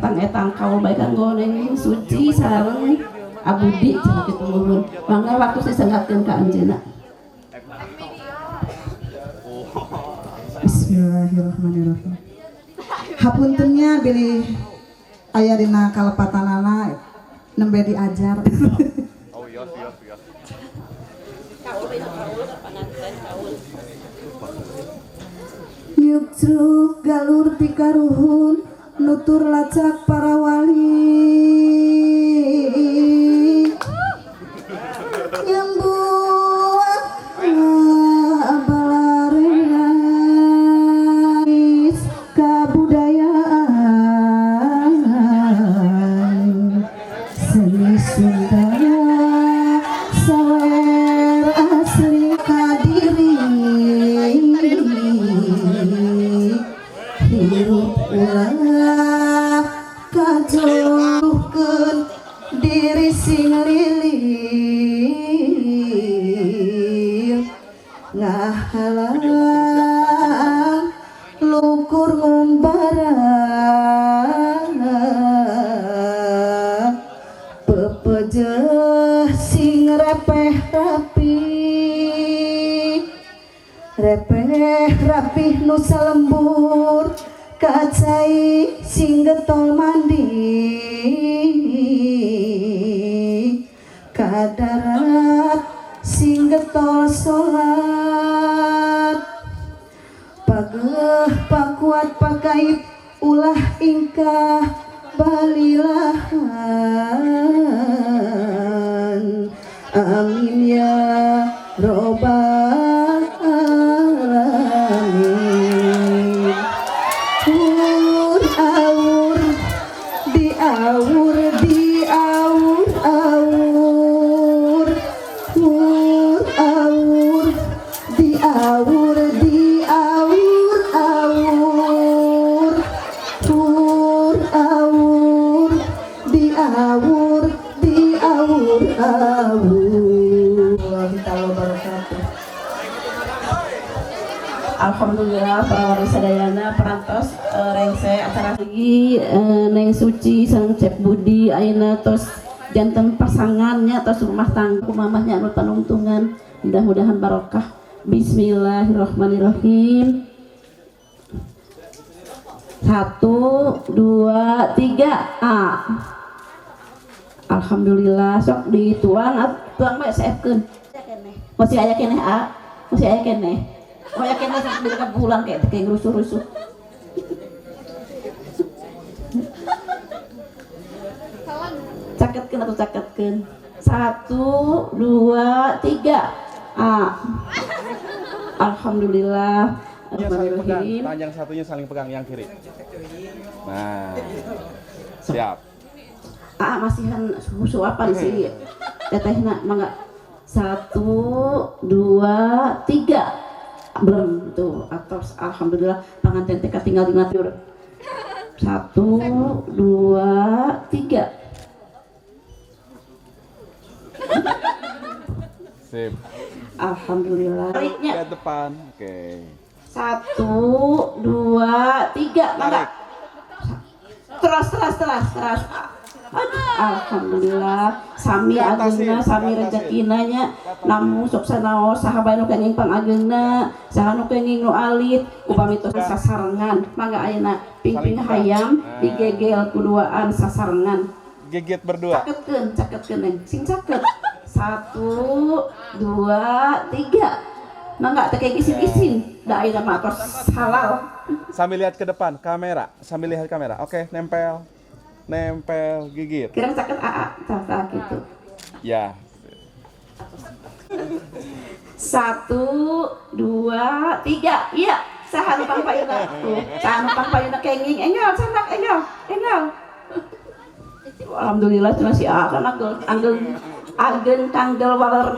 etang kaul baik kanggo neng suci sareng abudi cenah kitu nuhun. Mangga waktu sesenggatkeun ka anjeunna. Bismillahirrahmanirrahim. Hapuntennya bilih aya dina kalepatanana nembe diajar. Oh iya. Nyuk cruk galur ti karuhun nutur lacak para wali. Nyembuah balareis kabudayaan seni Sunda sawer asli kadiri hirup ulah kajohkeun diri sing lilir ngahalang lukur ngumbara pepejeh sing repeh rapih nu salembur kacai sing getol mandi kadarat sing getol salat pageh pakuat pakait ulah ingkah balilahan amin ya robbal alamin. Awur diawur awur awur diawur awur awur diawur awur. Alhamdulillah para wali sadayana perantos rengse acara lagi neng suci sang cek budi ayeuna tos janten pasangannya tos rumah tangga mamahnya anu panungtungan mudah-mudahan barokah. Bismillahirrahmanirrahim. 1 2 3 A. Alhamdulillah sok dituang tuang bae saepkeun. Masih aya keneh A, masih aya keneh. Oh yakin lah sampai bulan kayak rusuh-rusuh. Caketkeun atau caketkeun. 1 2 3 A. Alhamdulillah. Tangan satunya saling pegang yang kiri. Nah, siap. Masihan suapan sih. Tetehna mangga. 1 2 3 belum tuh atas. Alhamdulillah panganten teh tinggal di natur. 1 2 3 Sip. Alhamdulillah. Tariknya ke depan. Oke. 1 2 3 mangga. Terus. Alhamdulillah sami ageuna sami rezekina nya namun sok sanaos saha bae nu kenging pangageuna saha nu kenging nu alit upami tos sasarengan mangga ayeuna pingping hayam digegel kuduaan sasarengan gigit berdua caketkeun neng sing caket 1 2 3 mangga teh kayak gising-gising da ayeuna mah tos halal sambil lihat ke depan kamera oke nempel gigit kira caket tah gitu ya. 1 2 3 iya saha nu pangpayuna saha nu pangpayuna kenging enggal sanak enggal alhamdulillah cenah si A kan ageun tanggel walerna